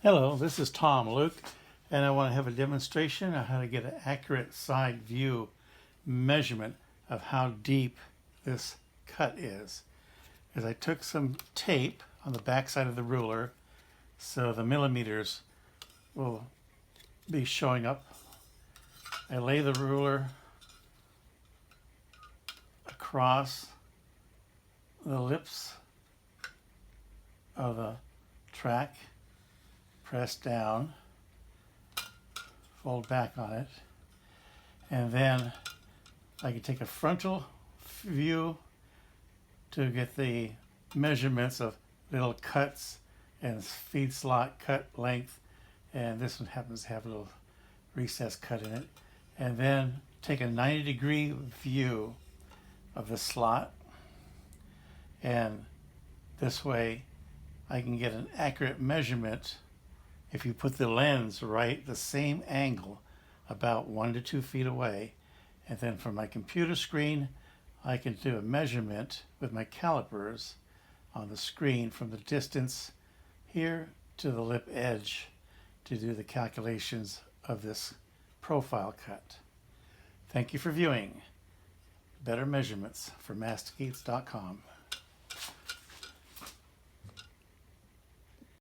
Hello, this is Tom Luque, and I want to have a demonstration of how to get an accurate side view measurement of how deep this cut is. As I took some tape on the back side of the ruler, so the millimeters will be showing up. I lay the ruler across the lips of the track, press down, fold back on it, and then I can take a frontal view to get the measurements of little cuts and feed slot cut length, and this one happens to have a little recess cut in it, and then take a 90-degree view of the slot, and this way I can get an accurate measurement if you put the lens right the same angle, about 1 to 2 feet away. And then from my computer screen I can do a measurement with my calipers on the screen from the distance here to the lip edge to do the calculations of this profile cut. Thank you for viewing. Better measurements for mastgates.com.